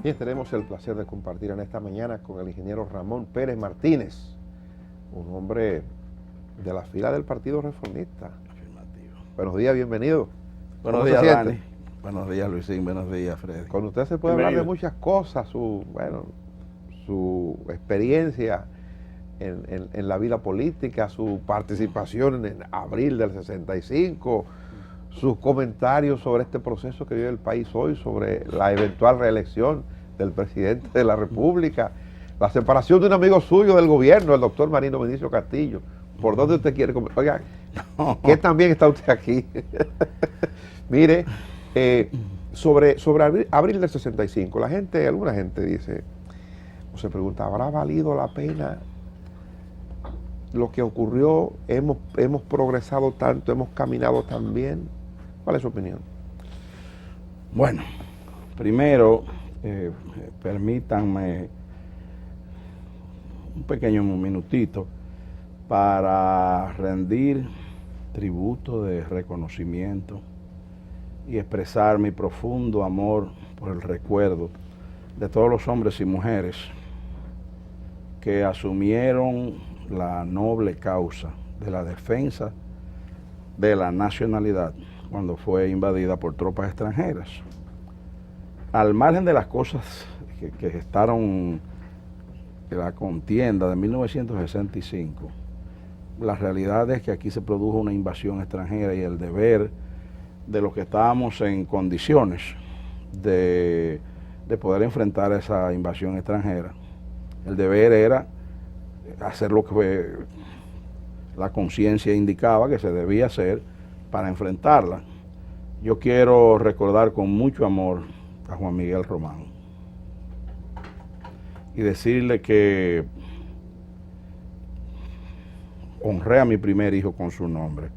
Bien, tenemos el placer de compartir en esta mañana con el ingeniero Ramón Pérez Martínez, un hombre de la fila del Partido Reformista. Afirmativo. Buenos días, bienvenido. Buenos días, Dani. Buenos días, Luisín. Buenos días, Freddy. Con usted se puede hablar de muchas cosas, su experiencia en la vida política, su participación en abril del 65, sus comentarios sobre este proceso que vive el país hoy, sobre la eventual reelección del presidente de la República, la separación de un amigo suyo del gobierno, el doctor Marino Benicio Castillo. ¿Por dónde usted quiere comer? Oiga, ¿qué también está usted aquí? Mire, sobre abril del 65, alguna gente dice, o se pregunta, ¿habrá valido la pena lo que ocurrió? ¿Hemos progresado tanto, hemos caminado tan bien? ¿Cuál es su opinión? Bueno, primero, permítanme un pequeño minutito para rendir tributo de reconocimiento y expresar mi profundo amor por el recuerdo de todos los hombres y mujeres que asumieron la noble causa de la defensa de la nacionalidad cuando fue invadida por tropas extranjeras. Al margen de las cosas que gestaron la contienda de 1965, la realidad es que aquí se produjo una invasión extranjera y el deber de los que estábamos en condiciones de poder enfrentar esa invasión extranjera, el deber era hacer lo que la conciencia indicaba que se debía hacer para enfrentarla. Yo quiero recordar con mucho amor a Juan Miguel Román y decirle que honré a mi primer hijo con su nombre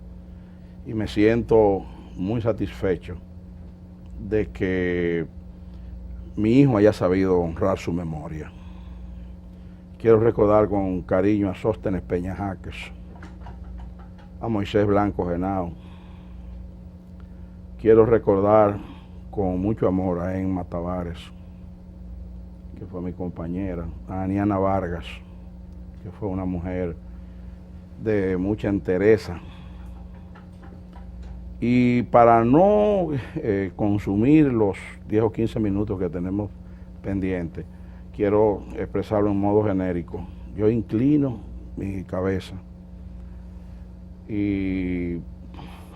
y me siento muy satisfecho de que mi hijo haya sabido honrar su memoria. Quiero recordar con cariño a Sóstenes Peña Jaques, a Moisés Blanco Genao. Quiero recordar con mucho amor a Emma Tavares, que fue mi compañera, a Aniana Vargas, que fue una mujer de mucha entereza. Y para no consumir los 10 o 15 minutos que tenemos pendientes, quiero expresarlo en modo genérico. Yo inclino mi cabeza y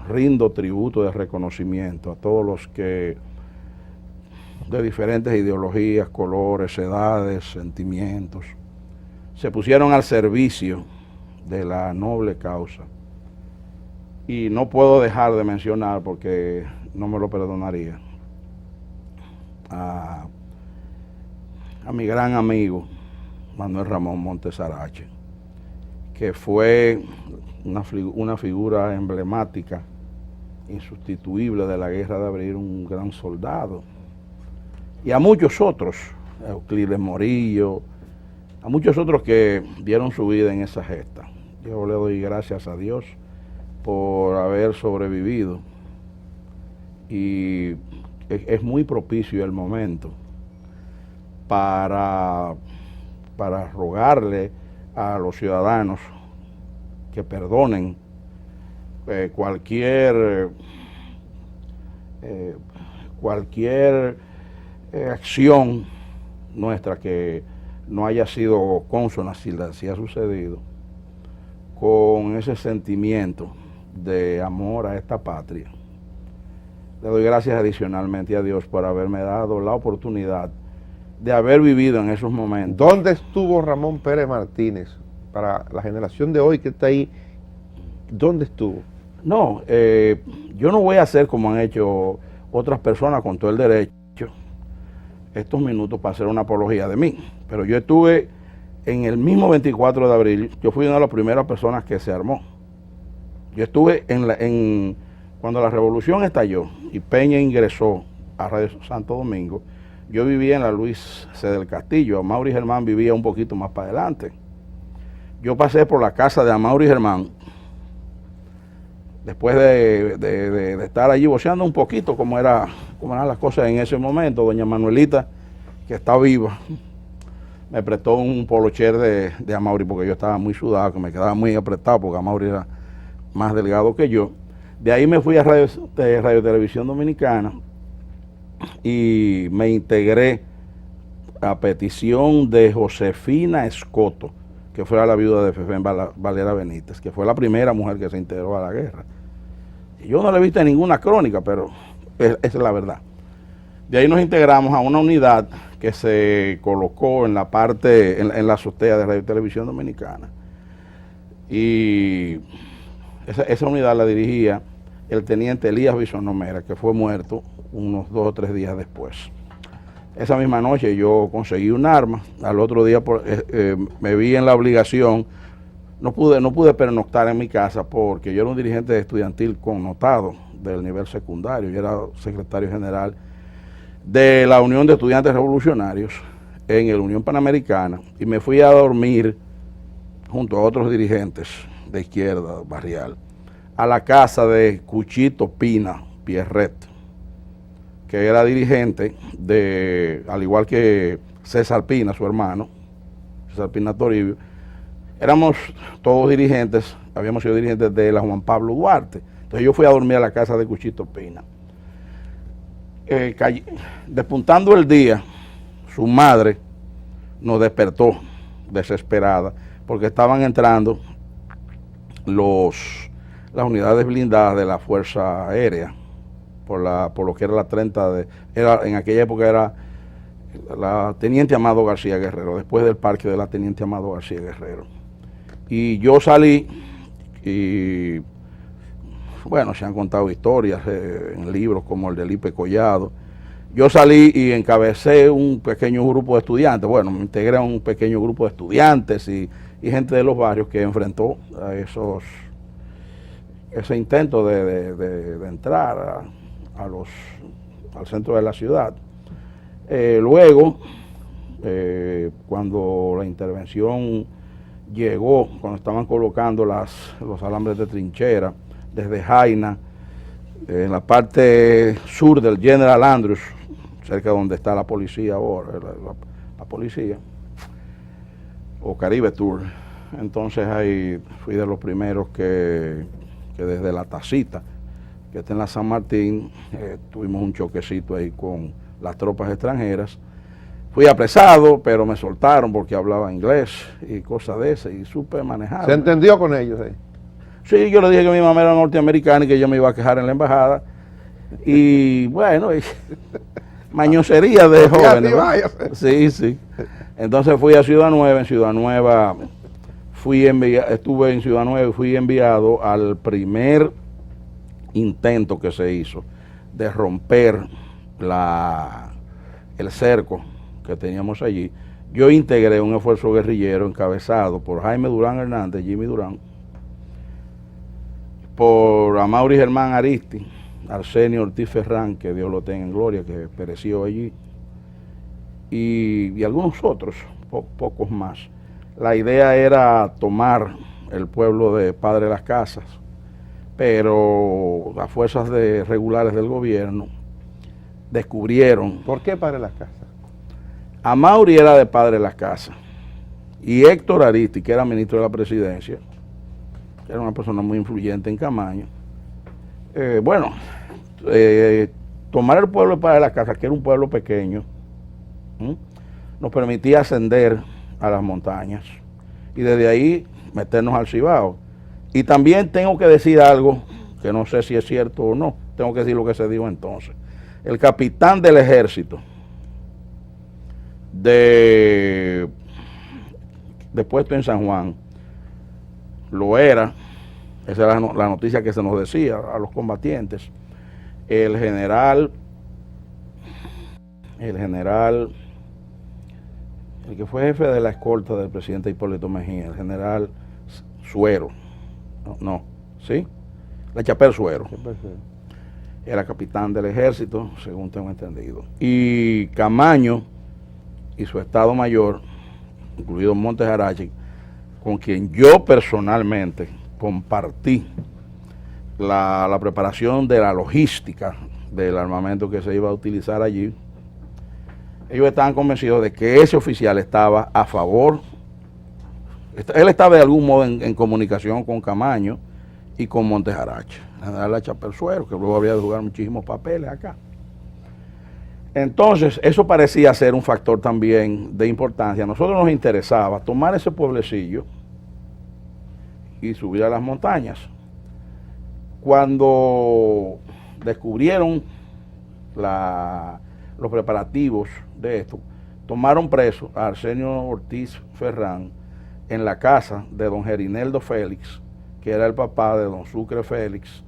rindo tributo de reconocimiento a todos los que de diferentes ideologías, colores, edades, sentimientos, se pusieron al servicio de la noble causa. Y no puedo dejar de mencionar, porque no me lo perdonaría, a mi gran amigo Manuel Ramón Montes Arache, que fue una figura emblemática, insustituible de la Guerra de Abril, un gran soldado. Y a muchos otros, a Euclides Morillo, a muchos otros que dieron su vida en esa gesta. Yo le doy gracias a Dios por haber sobrevivido, y es muy propicio el momento para rogarle a los ciudadanos que perdonen cualquier acción nuestra que no haya sido consona, si ha sucedido, con ese sentimiento de amor a esta patria. Le doy gracias adicionalmente a Dios por haberme dado la oportunidad de haber vivido en esos momentos. ¿Dónde estuvo Ramón Pérez Martínez? Para la generación de hoy que está ahí, ¿dónde estuvo? No, yo no voy a hacer como han hecho otras personas con todo el derecho estos minutos para hacer una apología de mí, pero yo estuve en el mismo 24 de abril, yo fui una de las primeras personas que se armó. Yo estuve cuando la revolución estalló y Peña ingresó a Radio Santo Domingo, yo vivía en la Luis C. del Castillo, Amaury Germán vivía un poquito más para adelante. Yo pasé por la casa de Amaury Germán, después de estar allí voceando un poquito como eran las cosas en ese momento. Doña Manuelita, que está viva, me prestó un polocher de Amaury porque yo estaba muy sudado, que me quedaba muy apretado porque Amaury era más delgado que yo. De ahí me fui a Radio Televisión Dominicana y me integré a petición de Josefina Escoto, que fue la viuda de Fefén Valera Benítez, que fue la primera mujer que se integró a la guerra. Y yo no le he visto en ninguna crónica, pero esa es la verdad. De ahí nos integramos a una unidad que se colocó en la parte, en la azotea de Radio Televisión Dominicana. Y esa unidad la dirigía el teniente Elías Bisonomera, que fue muerto unos 2 o 3 días después. Esa misma noche yo conseguí un arma, al otro día me vi en la obligación, no pude pernoctar en mi casa porque yo era un dirigente estudiantil connotado del nivel secundario, yo era secretario general de la Unión de Estudiantes Revolucionarios en la Unión Panamericana y me fui a dormir junto a otros dirigentes de izquierda barrial a la casa de Cuchito Pina Pierret, que era dirigente al igual que César Pina, su hermano, César Pina Toribio. Éramos todos dirigentes, habíamos sido dirigentes de la Juan Pablo Duarte. Entonces yo fui a dormir a la casa de Cuchito Pina. Despuntando el día, su madre nos despertó desesperada porque estaban entrando las unidades blindadas de la Fuerza Aérea por lo que era la 30 en aquella época era la Teniente Amado García Guerrero, después del parque de la Teniente Amado García Guerrero. Y yo salí y bueno, se han contado historias en libros como el de Lipe Collado. Yo salí y encabecé un pequeño grupo de estudiantes, bueno, me integré a un pequeño grupo de estudiantes y gente de los barrios que enfrentó a ese intento de entrar al centro de la ciudad. Luego, cuando la intervención llegó, cuando estaban colocando los alambres de trinchera, desde Jaina, en la parte sur del General Andrews, cerca donde está la policía ahora, la policía, o Caribe Tour. Entonces ahí fui de los primeros que desde la Tacita, que está en la San Martín, tuvimos un choquecito ahí con las tropas extranjeras. Fui apresado, pero me soltaron porque hablaba inglés y cosas de esas, y supe manejar. ¿Se entendió con ellos? Sí, yo le dije que mi mamá era norteamericana y que yo me iba a quejar en la embajada. Y bueno, mañosería de jóvenes, ¿no? Sí, sí. Entonces fui a Ciudad Nueva. En Ciudad Nueva estuve en Ciudad Nueva y fui enviado al primer intento que se hizo de romper el cerco que teníamos allí. Yo integré un esfuerzo guerrillero encabezado por Jaime Durán Hernández, Jimmy Durán, por Amaury Germán Aristi, Arsenio Ortiz Ferrán, que Dios lo tenga en gloria, que pereció allí, y algunos otros, pocos más. La idea era tomar el pueblo de Padre Las Casas, pero las fuerzas regulares del gobierno descubrieron. ¿Por qué Padre Las Casas? Amaury era de Padre Las Casas, y Héctor Aristi, que era ministro de la presidencia, era una persona muy influyente en Camaño. Tomar el pueblo de Padre Las Casas, que era un pueblo pequeño, nos permitía ascender a las montañas y desde ahí meternos al Cibao. Y también tengo que decir algo que no sé si es cierto o no, tengo que decir lo que se dijo entonces. El capitán del ejército de puesto en San Juan lo era, esa era la noticia que se nos decía a los combatientes. El general, el que fue jefe de la escolta del presidente Hipólito Mejía, el general Suero, ¿sí? La Chapel Suero, era capitán del ejército, según tengo entendido. Y Camaño y su estado mayor, incluido Montes Arache, con quien yo personalmente compartí la preparación de la logística del armamento que se iba a utilizar allí, ellos estaban convencidos de que ese oficial estaba a favor. Él estaba de algún modo en comunicación con Camaño y con Montejarache, general Hacha Persuero, que luego habría de jugar muchísimos papeles acá. Entonces, eso parecía ser un factor también de importancia. A nosotros nos interesaba tomar ese pueblecillo y subir a las montañas. Cuando descubrieron los preparativos de esto, tomaron preso a Arsenio Ortiz Ferrán en la casa de don Gerineldo Félix, que era el papá de don Sucre Félix,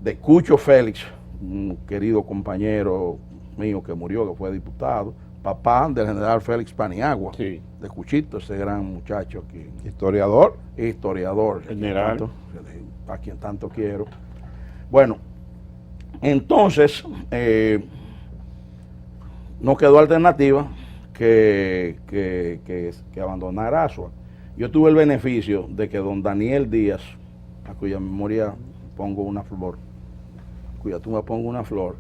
de Cucho Félix, un querido compañero mío que murió, que fue diputado, papá del general Félix Paniagua, Sí. de Cuchito, ese gran muchacho aquí. Historiador. Historiador. General. A quien tanto quiero. Bueno, entonces no quedó alternativa que abandonar Asua. Yo tuve el beneficio de que don Daniel Díaz, a cuya memoria pongo una flor, cuya tumba pongo una flor,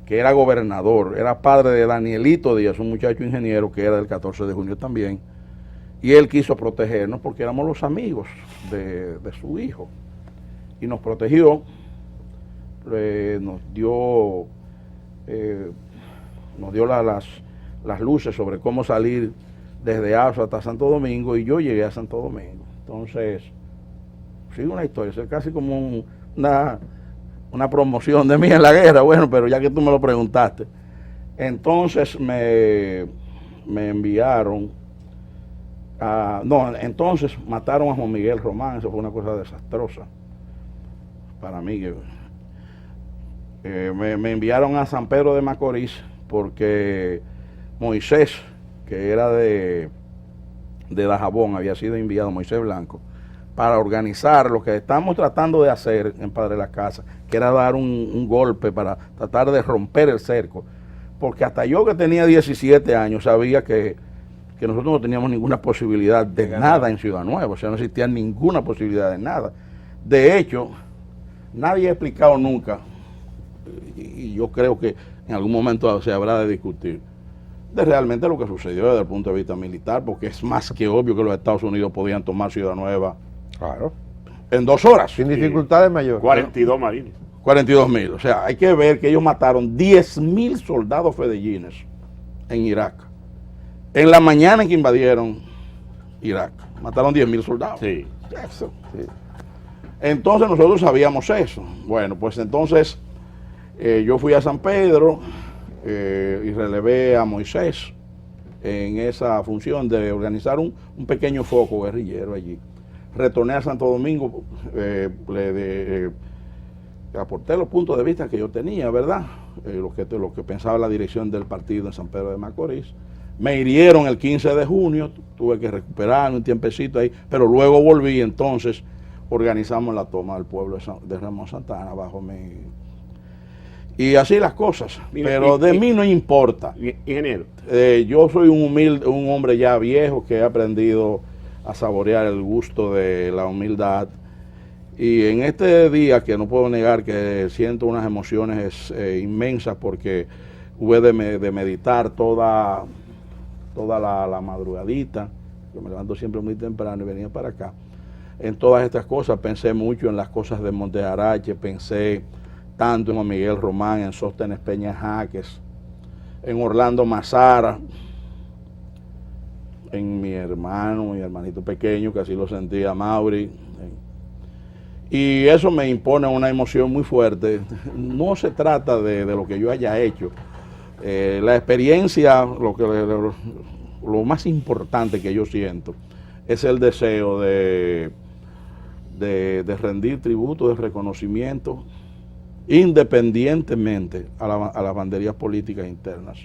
que era gobernador, era padre de Danielito Díaz, un muchacho ingeniero que era del 14 de junio también, y él quiso protegernos porque éramos los amigos de su hijo, y nos protegió, nos dio las luces sobre cómo salir desde Asua hasta Santo Domingo, y yo llegué a Santo Domingo. Entonces, sí, una historia, es casi como una promoción de mí en la guerra, bueno, pero ya que tú me lo preguntaste. Entonces me enviaron entonces mataron a Juan Miguel Román, eso fue una cosa desastrosa para mí. Me enviaron a San Pedro de Macorís porque Moisés, que era de Dajabón, había sido enviado, Moisés Blanco, para organizar lo que estamos tratando de hacer en Padre Las Casas, que era dar un golpe para tratar de romper el cerco, porque hasta yo, que tenía 17 años, sabía que nosotros no teníamos ninguna posibilidad de nada en Ciudad Nueva, o sea, no existía ninguna posibilidad de nada. De hecho, nadie ha explicado nunca, y yo creo que en algún momento se habrá de discutir, de realmente lo que sucedió desde el punto de vista militar, porque es más que obvio que los Estados Unidos podían tomar Ciudad Nueva, Claro. en 2 horas. Sin dificultades mayores. 42 marines. 42.000. O sea, hay que ver que ellos mataron 10.000 soldados fedellines en Irak. En la mañana en que invadieron Irak, mataron 10.000 soldados. Sí. Eso. Sí. Entonces nosotros sabíamos eso. Bueno, pues entonces yo fui a San Pedro y relevé a Moisés en esa función de organizar un pequeño foco guerrillero allí. Retorné a Santo Domingo, aporté los puntos de vista que yo tenía, ¿verdad? Lo que pensaba la dirección del partido en San Pedro de Macorís. Me hirieron el 15 de junio, tuve que recuperar un tiempecito ahí, pero luego volví, entonces organizamos la toma del pueblo de Ramón Santana bajo mi... Y así las cosas, pero de mí no importa. Ingeniero. Yo soy un hombre ya viejo que he aprendido a saborear el gusto de la humildad. Y en este día, que no puedo negar que siento unas emociones inmensas, porque hube de meditar toda la madrugadita, yo me levanto siempre muy temprano y venía para acá, en todas estas cosas. Pensé mucho en las cosas de Montejarache, pensé tanto en Juan Miguel Román, en Sóstenes Peña Jaques, en Orlando Mazara, en mi hermanito pequeño, que así lo sentía, Mauri. Y eso me impone una emoción muy fuerte. No se trata de lo que yo haya hecho. La experiencia, lo más importante que yo siento es el deseo de rendir tributo, de reconocimiento, independientemente a las banderías políticas internas,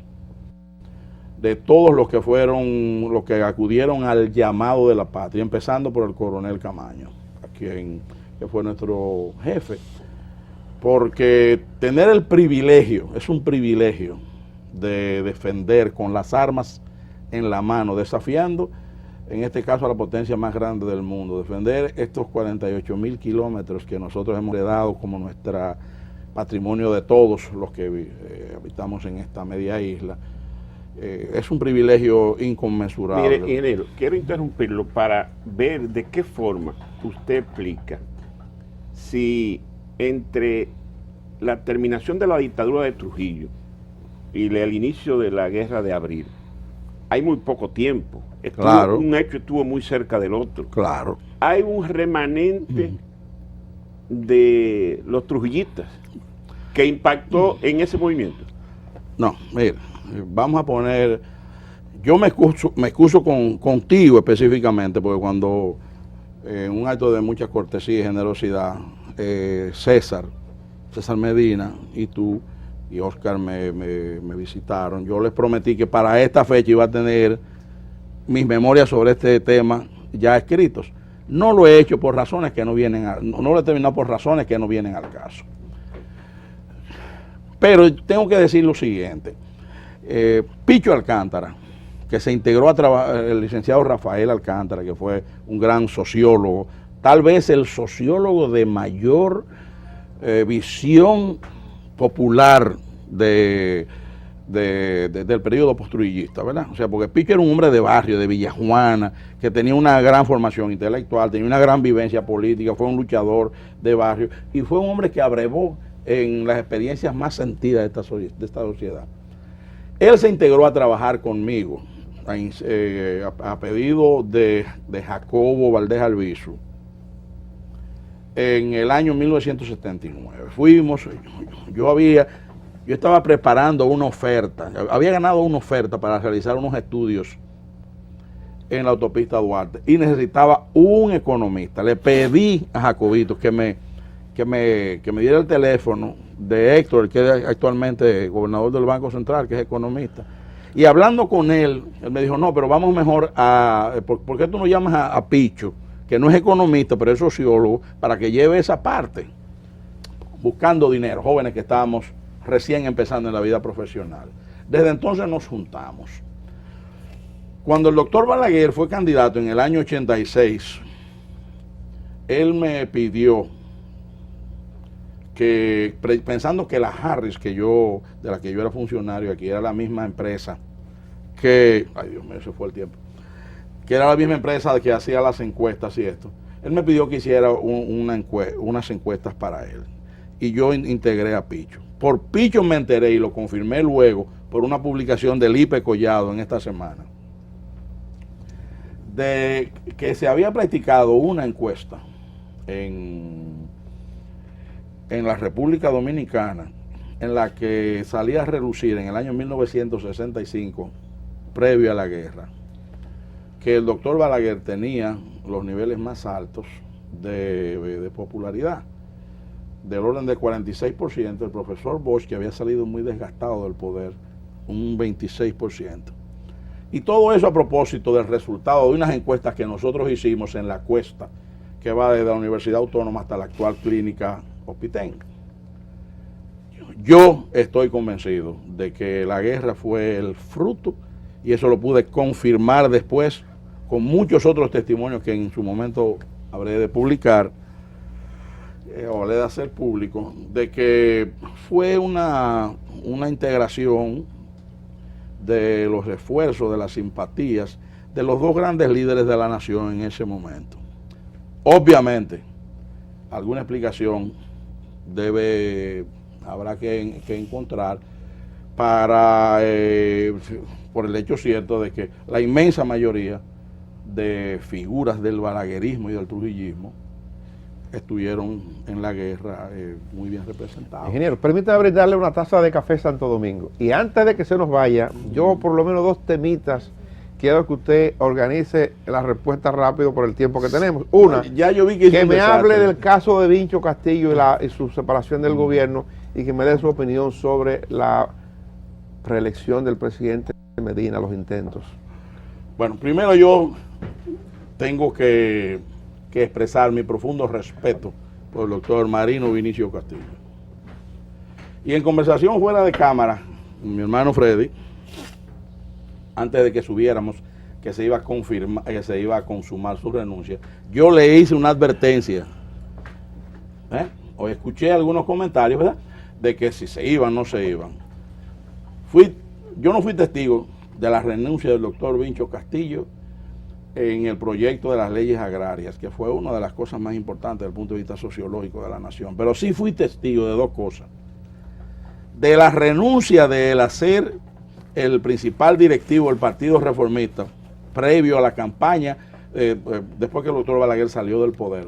de todos los que acudieron al llamado de la patria, empezando por el coronel Camaño, que fue nuestro jefe, porque tener el privilegio, es un privilegio, de defender con las armas en la mano, desafiando, en este caso, a la potencia más grande del mundo, defender estos 48.000 kilómetros que nosotros hemos heredado como nuestro patrimonio de todos los que habitamos en esta media isla, es un privilegio inconmensurable. Mire, ingeniero, quiero interrumpirlo para ver de qué forma usted explica si entre la terminación de la dictadura de Trujillo y el inicio de la guerra de abril hay muy poco tiempo. Claro. Un hecho estuvo muy cerca del otro. Claro. Hay un remanente de los trujillistas que impactó en ese movimiento. No, mira, vamos a poner, yo me excuso contigo específicamente, porque cuando en un acto de mucha cortesía y generosidad, César Medina y tú y Oscar me visitaron, yo les prometí que para esta fecha iba a tener mis memorias sobre este tema ya escritos. No lo he hecho por razones que no vienen, no lo he terminado por razones que no vienen al caso. Pero tengo que decir lo siguiente. Picho Alcántara, que se integró a trabajar, el licenciado Rafael Alcántara, que fue un gran sociólogo, tal vez el sociólogo de mayor visión popular del periodo postrujillista, ¿verdad? O sea, porque Picho era un hombre de barrio, de Villajuana, que tenía una gran formación intelectual, tenía una gran vivencia política, fue un luchador de barrio y fue un hombre que abrevó en las experiencias más sentidas de esta sociedad. Él se integró a trabajar conmigo a pedido de Jacobo Valdés Albizu en el año 1979. Fuimos, yo estaba preparando una oferta, había ganado una oferta para realizar unos estudios en la autopista Duarte y necesitaba un economista. Le pedí a Jacobito que me diera el teléfono de Héctor, el que es actualmente gobernador del Banco Central, que es economista. Y hablando con él, él me dijo, no, pero vamos mejor ¿por qué tú no llamas a Picho, que no es economista, pero es sociólogo, para que lleve esa parte? Buscando dinero, jóvenes que estábamos recién empezando en la vida profesional. Desde entonces nos juntamos. Cuando el doctor Balaguer fue candidato en el año 86, él me pidió que, pensando que la Harris, de la que yo era funcionario aquí, era la misma empresa que, ay Dios mío, se fue el tiempo, que era la misma empresa que hacía las encuestas y esto, él me pidió que hiciera unas encuestas para él. Y yo integré a Picho. Por Picho me enteré y lo confirmé luego por una publicación del Lipe Collado en esta semana, de que se había practicado una encuesta en la República Dominicana, en la que salía a relucir en el año 1965, previo a la guerra, que el doctor Balaguer tenía los niveles más altos de popularidad, del orden del 46%, el profesor Bosch, que había salido muy desgastado del poder, un 26%. Y todo eso a propósito del resultado de unas encuestas que nosotros hicimos en la Cuesta, que va desde la Universidad Autónoma hasta la actual clínica Hospitén. Yo estoy convencido de que la guerra fue el fruto, y eso lo pude confirmar después con muchos otros testimonios que en su momento habré de publicar, o habré de hacer público, de que fue una integración de los esfuerzos, de las simpatías de los dos grandes líderes de la nación en ese momento. Obviamente, alguna explicación habrá que encontrar por el hecho cierto de que la inmensa mayoría de figuras del balaguerismo y del trujillismo estuvieron en la guerra muy bien representados. Ingeniero, permítame brindarle una taza de café Santo Domingo. Y antes de que se nos vaya, yo por lo menos 2 temitas quiero que usted organice la respuesta rápido por el tiempo que tenemos. Una, ya yo vi que me hable del caso de Vincho Castillo y su separación del gobierno, y que me dé su opinión sobre la reelección del presidente Medina, los intentos. Bueno, primero yo tengo que expresar mi profundo respeto por el doctor Marino Vinicio Castillo. Y en conversación fuera de cámara, mi hermano Freddy, antes de que subiéramos, que se iba a consumar su renuncia, yo le hice una advertencia. Hoy escuché algunos comentarios, ¿verdad?, de que si se iban, no se iban. Yo no fui testigo, de la renuncia del doctor Vincho Castillo en el proyecto de las leyes agrarias, que fue una de las cosas más importantes desde el punto de vista sociológico de la nación. Pero sí fui testigo de dos cosas. De la renuncia de él a ser el principal directivo del Partido Reformista, previo a la campaña, después que el doctor Balaguer salió del poder.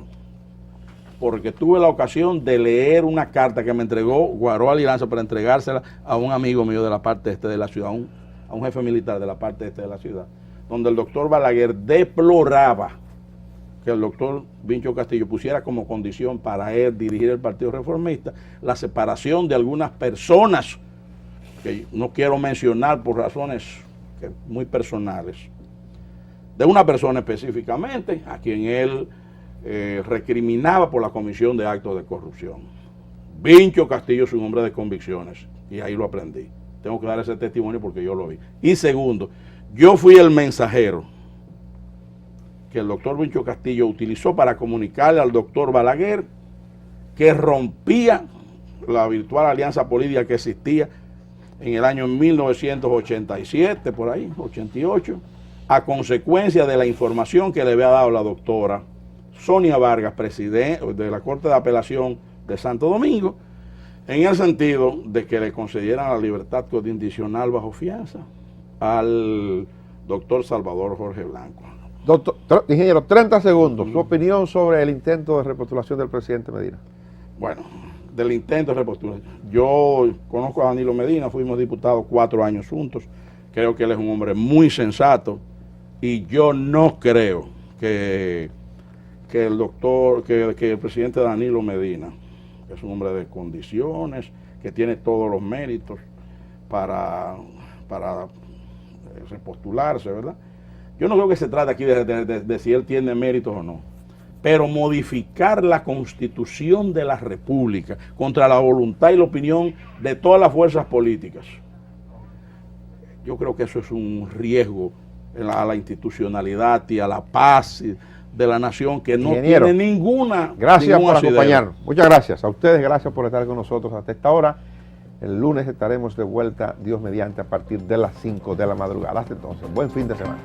Porque tuve la ocasión de leer una carta que me entregó Guaroa Liranzo para entregársela a un amigo mío de la parte este de la ciudad, a un jefe militar de la parte este de la ciudad, donde el doctor Balaguer deploraba que el doctor Vincho Castillo pusiera como condición para él dirigir el Partido Reformista la separación de algunas personas, que no quiero mencionar por razones muy personales, de una persona específicamente, a quien él recriminaba por la comisión de actos de corrupción. Vincho Castillo es un hombre de convicciones, y ahí lo aprendí. Tengo que dar ese testimonio porque yo lo vi. Y segundo, yo fui el mensajero que el doctor Vincho Castillo utilizó para comunicarle al doctor Balaguer que rompía la virtual alianza política que existía en el año 1987, por ahí, 88, a consecuencia de la información que le había dado la doctora Sonia Vargas, presidente de la Corte de Apelación de Santo Domingo, en el sentido de que le concedieran la libertad condicional bajo fianza al doctor Salvador Jorge Blanco. Doctor, ingeniero, 30 segundos. Su opinión sobre el intento de repostulación del presidente Medina. Bueno, del intento de repostulación. Yo conozco a Danilo Medina, fuimos diputados 4 años juntos. Creo que él es un hombre muy sensato y yo no creo que el presidente Danilo Medina, que es un hombre de condiciones, que tiene todos los méritos para repostularse, ¿verdad? Yo no creo que se trate aquí de si él tiene méritos o no, pero modificar la Constitución de la República contra la voluntad y la opinión de todas las fuerzas políticas, yo creo que eso es un riesgo a la institucionalidad y a la paz de la nación, que no tiene ninguna. Gracias por acompañarnos. Muchas gracias a ustedes, gracias por estar con nosotros hasta esta hora. El lunes estaremos de vuelta, Dios mediante, a partir de las 5 de la madrugada. Hasta entonces, buen fin de semana.